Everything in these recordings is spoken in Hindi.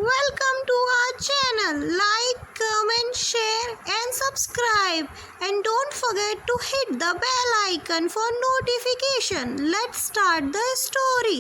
Welcome to our channel. Like, comment, share and subscribe. And don't forget to hit the bell icon for notification. Let's start the story.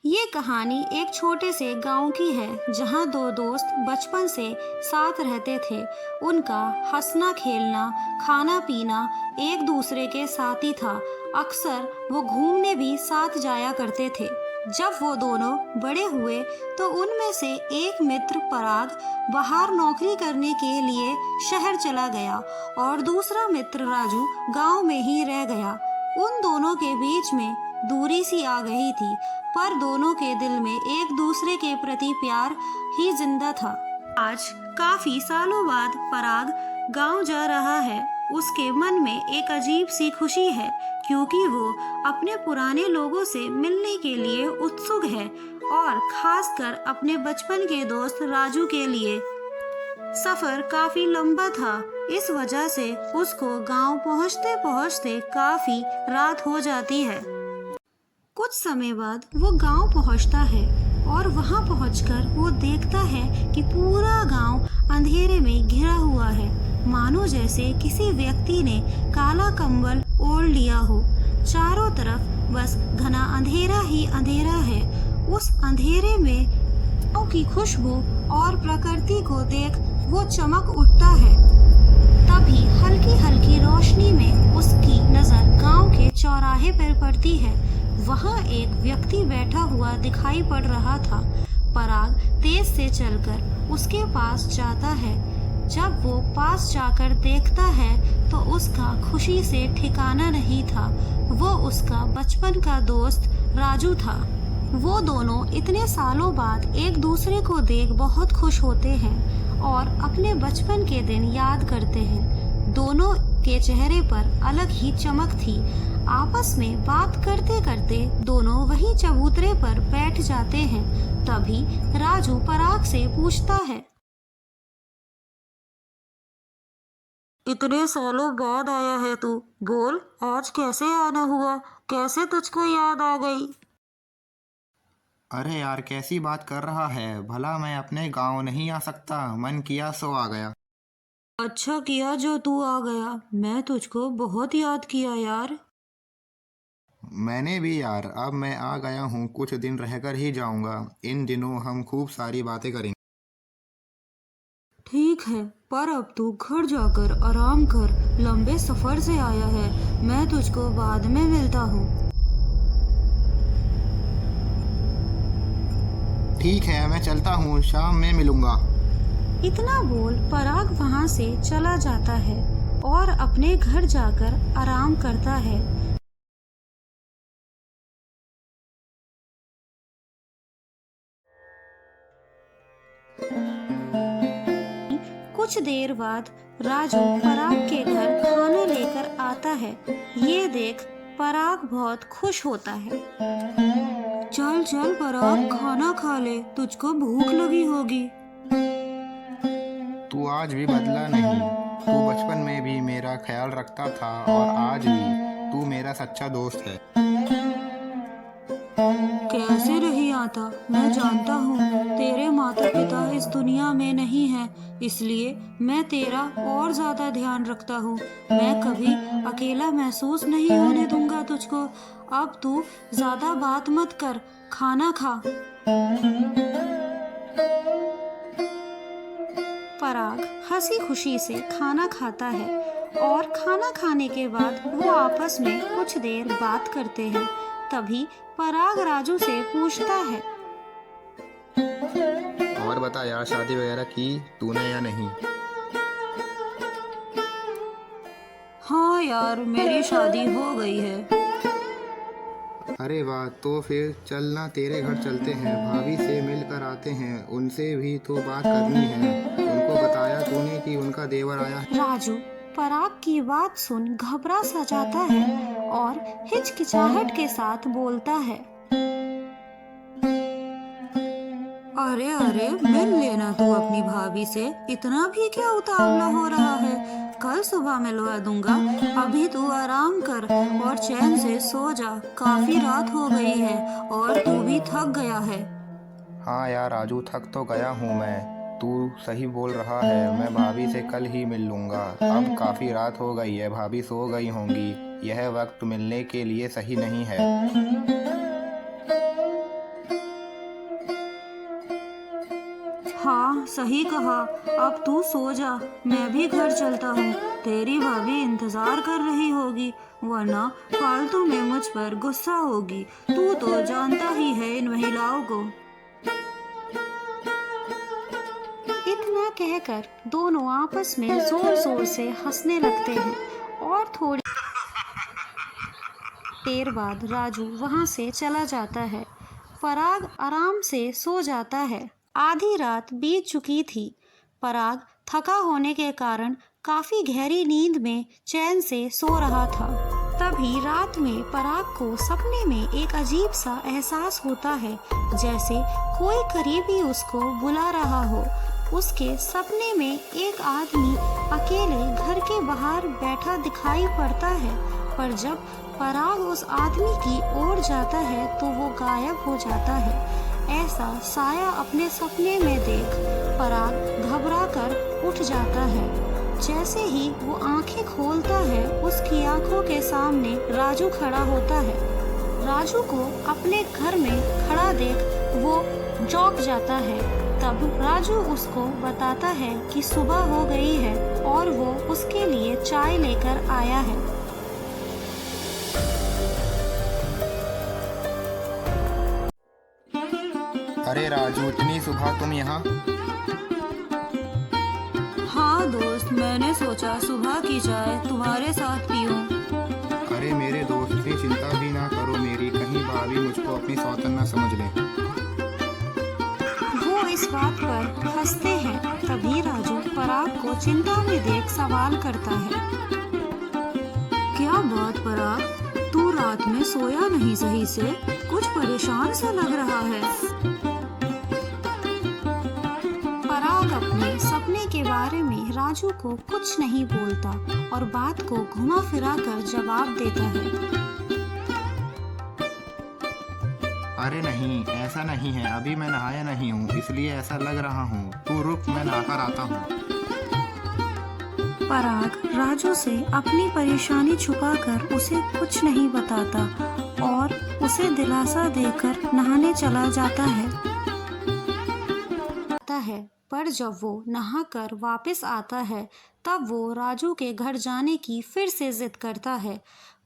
ये कहानी एक छोटे से गांव की है जहां दो दोस्त बचपन से साथ रहते थे। उनका हंसना खेलना खाना पीना एक दूसरे के साथ ही था। अक्सर वो घूमने भी साथ जाया करते थे। जब वो दोनों बड़े हुए तो उनमें से एक मित्र पराग बाहर नौकरी करने के लिए शहर चला गया और दूसरा मित्र राजू गांव में ही रह गया। उन दोनों के बीच में दूरी सी आ गई थी, पर दोनों के दिल में एक दूसरे के प्रति प्यार ही जिंदा था। आज काफी सालों बाद पराग गांव जा रहा है। उसके मन में एक अजीब सी खुशी है क्योंकि वो अपने पुराने लोगों से मिलने के लिए उत्सुक है और खासकर अपने बचपन के दोस्त राजू के लिए। सफर काफी लंबा था, इस वजह से उसको गांव पहुंचते पहुंचते काफी रात हो जाती है। कुछ समय बाद वो गांव पहुंचता है और वहां पहुंचकर वो देखता है कि पूरा गांव अंधेरे में घिरा हुआ है, मानो जैसे किसी व्यक्ति ने काला कंबल ओढ़ लिया हो। चारों तरफ बस घना अंधेरा ही अंधेरा है। उस अंधेरे में गांव की खुशबू और प्रकृति को देख वो चमक उठता है। तभी हल्की हल्की रोशनी में उसकी नजर गांव के चौराहे पर पड़ती है। वहाँ एक व्यक्ति बैठा हुआ दिखाई पड़ रहा था। पराग तेज से चलकर उसके पास जाता है। जब वो पास जाकर देखता है तो उसका खुशी से ठिकाना नहीं था। वो उसका बचपन का दोस्त राजू था। वो दोनों इतने सालों बाद एक दूसरे को देख बहुत खुश होते हैं और अपने बचपन के दिन याद करते हैं। दोनों के चेहरे पर अलग ही चमक थी। आपस में बात करते करते दोनों वही चबूतरे पर बैठ जाते हैं। तभी राजू पराग से पूछता है, इतने सालों बाद आया है तू, बोल आज कैसे आना हुआ, कैसे तुझको याद आ गई? अरे यार कैसी बात कर रहा है, भला मैं अपने गांव नहीं आ सकता? मन किया सो आ गया। अच्छा किया जो तू आ गया, मैं तुझको बहुत याद किया यार। मैंने भी यार, अब मैं आ गया हूँ, कुछ दिन रहकर ही जाऊंगा। इन दिनों हम खूब सारी बातें करेंगे। ठीक है, पर अब तू घर जाकर आराम कर, लंबे सफर से आया है। मैं तुझको बाद में मिलता हूँ। ठीक है, मैं चलता हूँ, शाम में मिलूंगा। इतना बोल पराग वहां से चला जाता है और अपने घर जाकर आराम करता है। कुछ देर बाद राजू पराग के घर खाना लेकर आता है। ये देख पराग बहुत खुश होता है। चल चल पराग, खाना खा ले, तुझको भूख लगी होगी। तू आज भी बदला नहीं। तू बचपन में भी मेरा ख्याल रखता था और आज भी तू मेरा सच्चा दोस्त है। कैसे नहीं आता, मैं जानता हूँ तेरे माता पिता इस दुनिया में नहीं है, इसलिए मैं तेरा और ज्यादा ध्यान रखता हूँ। मैं कभी अकेला महसूस नहीं होने दूंगा तुझको। अब तू ज्यादा बात मत कर, खाना खा। पराग हंसी खुशी से खाना खाता है और खाना खाने के बाद वो आपस में कुछ देर बात करते हैं। तभी पराग राजू से पूछता है, और बता यार, शादी वगैरह की तूने या नहीं? हाँ यार, मेरी शादी हो गई है। अरे वाह, तो फिर चलना, तेरे घर चलते हैं, भाभी से मिल कर आते हैं। उनसे भी तो बात करनी है। उनको बताया तूने कि उनका देवर आया है? राजू पराग की बात सुन घबरा सा जाता है और हिचकिचाहट के साथ बोलता है, अरे अरे मिल लेना तू अपनी भाभी से, इतना भी क्या उतावला हो रहा है? कल सुबह मिलवा दूंगा। अभी तू आराम कर और चैन से सो जा, काफी रात हो गई है और तू भी थक गया है। हाँ यार राजू, थक तो गया हूँ मैं। तू सही बोल रहा है, मैं भाभी से कल ही मिल लूँगा। अब काफ़ी रात हो गई है, भाभी सो गई होंगी। यह वक्त मिलने के लिए सही नहीं है। हाँ सही कहा। अब तू सो जा, मैं भी घर चलता हूँ। तेरी भाभी इंतजार कर रही होगी, वरना फालतू में मुझ पर गुस्सा होगी। तू तो जानता ही है इन महिलाओं को। इतना कहकर दोनों आपस में जोर जोर से हंसने लगते हैं और थोड़ी देर बाद राजू वहां से चला जाता है। पराग आराम से सो जाता है। आधी रात बीत चुकी थी। पराग थका होने के कारण काफी गहरी नींद में चैन से सो रहा था। तभी रात में पराग को सपने में एक अजीब सा एहसास होता है, जैसे कोई करीबी उसको बुला रहा हो। उसके सपने में एक आदमी अकेले घर के बाहर बैठा दिखाई पड़ता है, पर जब पराग उस आदमी की ओर जाता है तो वो गायब हो जाता है। ऐसा साया अपने सपने में देख पराग घबराकर उठ जाता है। जैसे ही वो आंखें खोलता है, उसकी आंखों के सामने राजू खड़ा होता है। राजू को अपने घर में खड़ा देख वो चौंक जाता है। तब राजू उसको बताता है कि सुबह हो गई है और वो उसके लिए चाय लेकर आया है। अरे राजू, इतनी सुबह तुम यहाँ? हाँ दोस्त, मैंने सोचा सुबह की चाय तुम्हारे साथ पीऊं। अरे मेरे दोस्त, इतनी चिंता भी ना करो मेरी, कहीं भाभी मुझको अपनी सौतन ना समझ ले। वो इस बात पर हंसते हैं। तभी राजू पराग को चिंता में देख सवाल करता है। क्या बात पराग, तू रात में सोया नहीं सही से? कुछ परेशान सा लग रहा है। पराग अपने सपने के बारे में राजू को कुछ नहीं बोलता और बात को घुमा फिरा कर जवाब देता है। अरे नहीं, ऐसा नहीं है, अभी मैं नहाया नहीं हूँ, इसलिए ऐसा लग रहा हूँ। तू रुक, मैं नहाकर आता हूँ। पराग राजू से अपनी परेशानी छुपाकर उसे कुछ नहीं बताता और उसे दिलासा देकर नहाने चला जाता है। पर जब वो नहाकर वापस आता है, तब वो राजू के घर जाने की फिर से जिद करता है।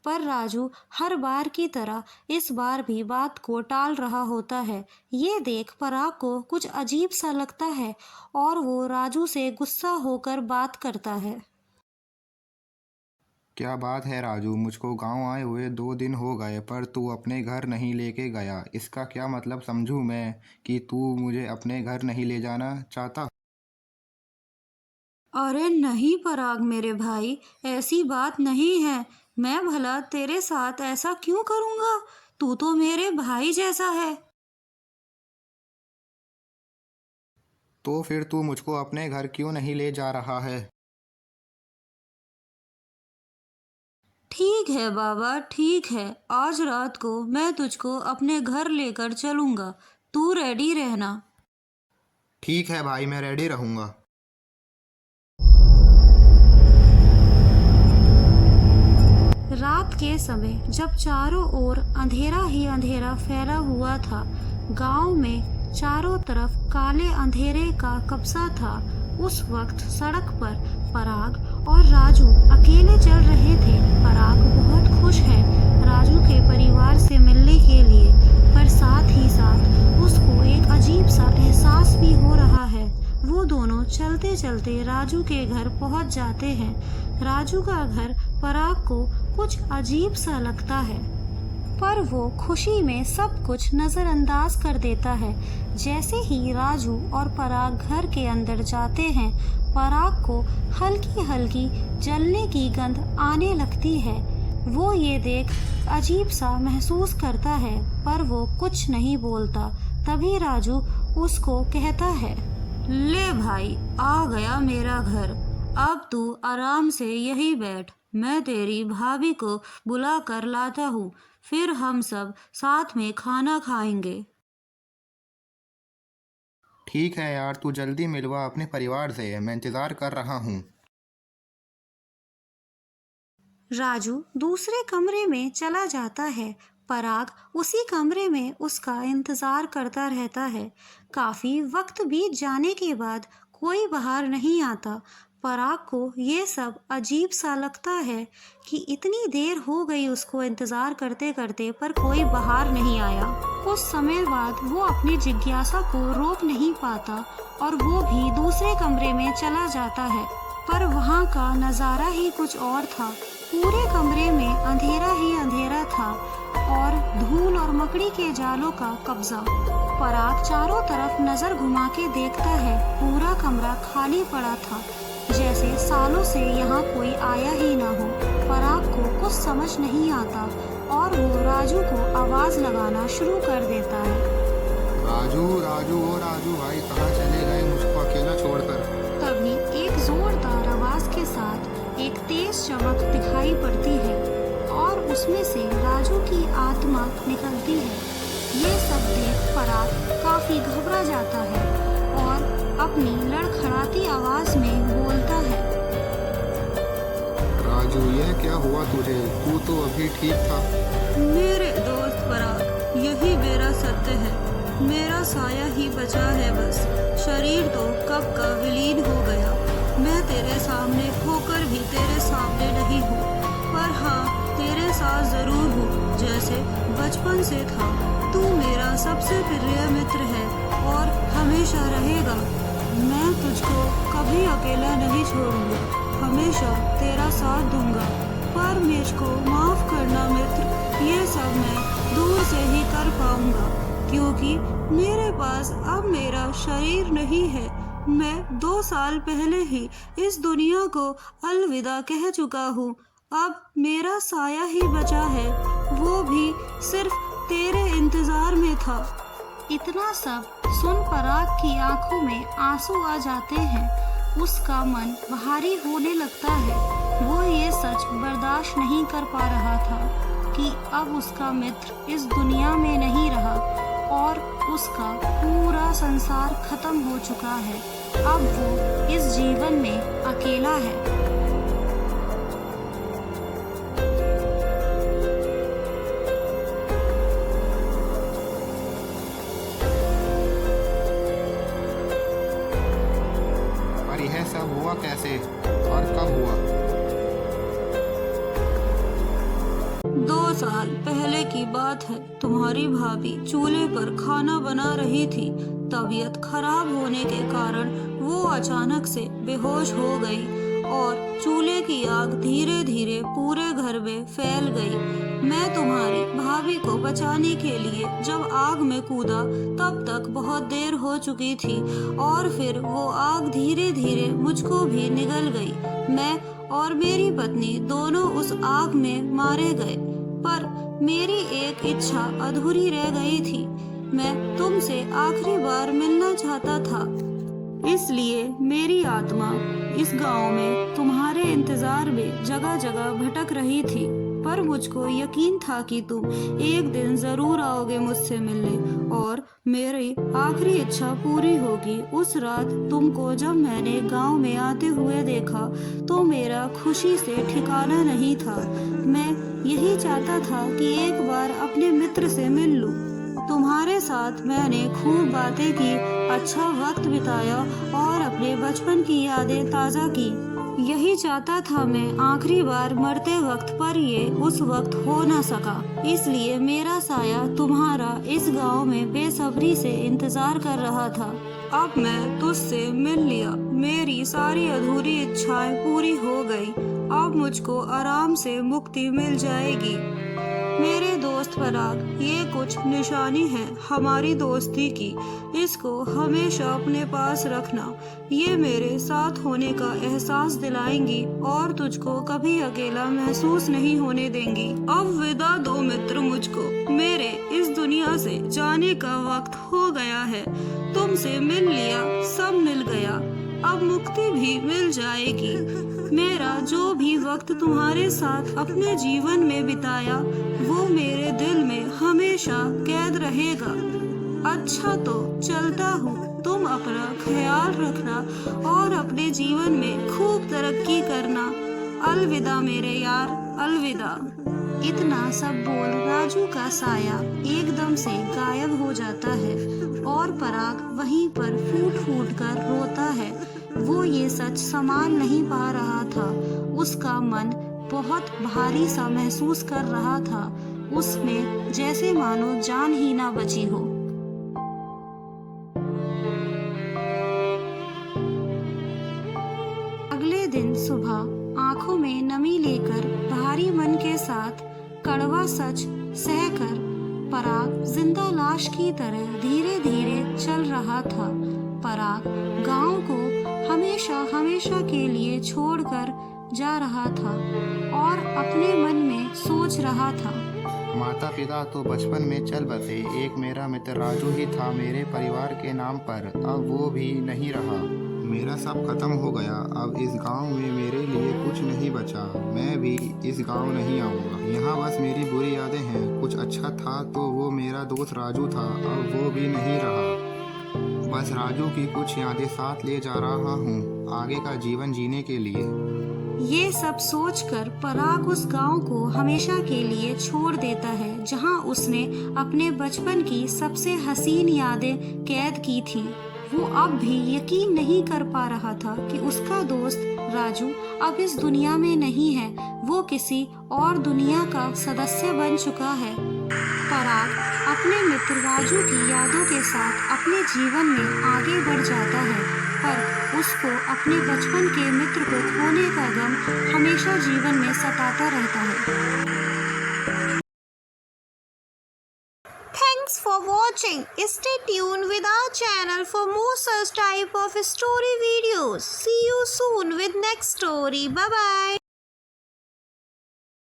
पर राजू हर बार की तरह इस बार भी बात को टाल रहा होता है। ये देख पराग को कुछ अजीब सा लगता है और वो राजू से गुस्सा होकर बात करता है। क्या बात है राजू, मुझको गांव आए हुए 2 दिन हो गए, पर तू अपने घर नहीं लेके गया। इसका क्या मतलब समझूं मैं कि तू मुझे अपने घर नहीं ले जाना चाहता? अरे नहीं पराग मेरे भाई, ऐसी बात नहीं है। मैं भला तेरे साथ ऐसा क्यों करूँगा? तू तो मेरे भाई जैसा है। तो फिर तू मुझको अपने घर क्यों नहीं ले जा रहा है? ठीक है बाबा, ठीक है। आज रात को मैं तुझको अपने घर लेकर चलूँगा। तू रेडी रहना। ठीक है भाई, मैं रेडी रहूँगा। रात के समय जब चारों ओर अंधेरा ही अंधेरा फैला हुआ था, गांव में चारों तरफ काले अंधेरे का कब्जा था। उस वक्त सड़क पर पराग और राजू अकेले चल रहे थे। पराग बहुत खुश है राजू के परिवार से मिलने के लिए, पर साथ ही साथ उसको एक अजीब सा एहसास भी हो रहा है। वो दोनों चलते चलते राजू के घर पहुंच जाते हैं। राजू का घर पराग को कुछ अजीब सा लगता है, पर वो खुशी में सब कुछ नज़रअंदाज कर देता है। जैसे ही राजू और पराग घर के अंदर जाते हैं, पराग को हल्की हल्की जलने की गंध आने लगती है। वो ये देख अजीब सा महसूस करता है, पर वो कुछ नहीं बोलता। तभी राजू उसको कहता है, ले भाई, आ गया मेरा घर। अब तू आराम से यही बैठ, मैं तेरी भाभी को बुला कर लाता हूँ, फिर हम सब साथ में खाना खाएंगे। ठीक है यार, तू जल्दी मिलवा अपने परिवार से, मैं इंतज़ार कर रहा हूँ। राजू दूसरे कमरे में चला जाता है। पराग उसी कमरे में उसका इंतजार करता रहता है। काफी वक्त बीत जाने के बाद कोई बाहर नहीं आता। पराग को ये सब अजीब सा लगता है कि इतनी देर हो गई उसको इंतजार करते करते, पर कोई बाहर नहीं आया। कुछ समय बाद वो अपनी जिज्ञासा को रोक नहीं पाता और वो भी दूसरे कमरे में चला जाता है, पर वहाँ का नज़ारा ही कुछ और था। पूरे कमरे में अंधेरा ही अंधेरा था और धूल और मकड़ी के जालों का कब्जा। पराग चारों तरफ नजर घुमा के देखता है। पूरा कमरा खाली पड़ा था, जैसे सालों से यहाँ कोई आया ही ना हो। पराग को कुछ समझ नहीं आता और वो राजू को आवाज लगाना शुरू कर देता है। राजू राजू ओ राजू भाई, कहाँ चले गए मुझको अकेला छोड़कर? तभी एक जोरदार आवाज के साथ एक तेज चमक दिखाई पड़ती है और उसमें से राजू की आत्मा निकलती है। ये सब देख पराग काफी घबरा जाता है और अपनी लड़खड़ाती आवाज में बोलता है, राजू यह क्या हुआ तुझे? तू तो अभी ठीक था। मेरे दोस्त पराग, यही मेरा सत्य है। मेरा साया ही बचा है बस। शरीर तो कब का विलीन हो गया। मैं तेरे सामने होकर भी तेरे सामने नहीं हूँ, पर हाँ तेरे साथ जरूर हूँ, जैसे बचपन से था। तू मेरा सबसे प्रिय मित्र है और हमेशा रहेगा। मैं तुझको कभी अकेला नहीं छोड़ूंगा, हमेशा तेरा साथ दूंगा। पर मुझको माफ करना मित्र, ये सब मैं दूर से ही कर पाऊंगा, क्योंकि मेरे पास अब मेरा शरीर नहीं है। मैं 2 साल पहले ही इस दुनिया को अलविदा कह चुका हूँ। अब मेरा साया ही बचा है, वो भी सिर्फ तेरे इंतजार में था। इतना सब सुन पराग की आंखों में आंसू आ जाते हैं। उसका मन भारी होने लगता है। वो ये सच बर्दाश्त नहीं कर पा रहा था कि अब उसका मित्र इस दुनिया में नहीं रहा और उसका पूरा संसार खत्म हो चुका है। अब वो इस जीवन में अकेला है। पर यह सब हुआ कैसे और कब हुआ? 2 साल पहले की बात है। तुम्हारी भाभी चूल्हे पर खाना बना रही थी। तबीयत खराब होने के कारण वो अचानक से बेहोश हो गई और चूल्हे की आग धीरे धीरे पूरे घर में फैल गई। मैं तुम्हारी भाभी को बचाने के लिए जब आग में कूदा, तब तक बहुत देर हो चुकी थी और फिर वो आग धीरे धीरे मुझको भी निगल गई। मैं और मेरी पत्नी दोनों उस आग में मारे गए, पर मेरी एक इच्छा अधूरी रह गई थी। मैं तुमसे आखिरी बार मिलना चाहता था, इसलिए मेरी आत्मा इस गांव में तुम्हारे इंतजार में जगह जगह भटक रही थी। पर मुझको यकीन था कि तुम एक दिन जरूर आओगे मुझसे मिलने और मेरी आखिरी इच्छा पूरी होगी। उस रात तुमको जब मैंने गांव में आते हुए देखा तो मेरा खुशी से ठिकाना नहीं था। मैं यही चाहता था कि एक बार अपने मित्र से मिल लूं। तुम्हारे साथ मैंने खूब बातें की, अच्छा वक्त बिताया और अपने बचपन की यादें ताज़ा की। यही चाहता था मैं आखिरी बार मरते वक्त, पर ये उस वक्त हो न सका। इसलिए मेरा साया तुम्हारा इस गांव में बेसब्री से इंतजार कर रहा था। अब मैं तुझसे मिल लिया, मेरी सारी अधूरी इच्छाएं पूरी हो गई। अब मुझको आराम से मुक्ति मिल जाएगी। मेरे दोस्त पराग, ये कुछ निशानी है हमारी दोस्ती की। इसको हमेशा अपने पास रखना। ये मेरे साथ होने का एहसास दिलाएंगी और तुझको कभी अकेला महसूस नहीं होने देंगी। अब विदा दो मित्र मुझको। मेरे इस दुनिया से जाने का वक्त हो गया है। तुमसे मिल लिया, सब मिल गया। अब मुक्ति भी मिल जाएगी। मेरा जो भी वक्त तुम्हारे साथ अपने जीवन में बिताया, वो मेरे दिल में हमेशा कैद रहेगा। अच्छा तो चलता हूँ, तुम अपना ख्याल रखना और अपने जीवन में खूब तरक्की करना। अलविदा मेरे यार, अलविदा। इतना सब बोल राजू का साया एकदम से गायब हो जाता है और पराग वहीं पर फूट फूट कर रोता है। वो ये सच संभाल नहीं पा रहा था। उसका मन बहुत भारी सा महसूस कर रहा था। उसमें जैसे मानो जान ही ना बची हो। अगले दिन सुबह आंखों में नमी लेकर भारी मन के साथ कड़वा सच सहकर पराग जिंदा लाश की तरह धीरे धीरे चल रहा था। पराग गांव को हमेशा हमेशा के लिए छोड़कर जा रहा था और अपने मन में सोच रहा था। माता पिता तो बचपन में चल बसे, एक मेरा मित्र राजू ही था मेरे परिवार के नाम पर, अब वो भी नहीं रहा। मेरा सब खत्म हो गया। अब इस गांव में मेरे लिए कुछ नहीं बचा। मैं भी इस गांव नहीं आऊँगा। यहाँ बस मेरी बुरी यादें हैं। कुछ अच्छा था तो वो मेरा दोस्त राजू था, अब वो भी नहीं रहा। बस राजू की कुछ यादें साथ ले जा रहा हूँ आगे का जीवन जीने के लिए। ये सब सोचकर पराग उस गांव को हमेशा के लिए छोड़ देता है जहां उसने अपने बचपन की सबसे हसीन यादें कैद की थीं। वो अब भी यकीन नहीं कर पा रहा था कि उसका दोस्त राजू अब इस दुनिया में नहीं है। वो किसी और दुनिया का सदस्य बन चुका है। पराग अपने मित्र राजू की यादों के साथ अपने जीवन में आगे बढ़ जाता है, पर उसको अपने बचपन के मित्र को खोने का गम हमेशा जीवन में सताता रहता है। Thanks for watching. Stay tuned with our channel for more such type of story videos. See you soon with next story. Bye bye.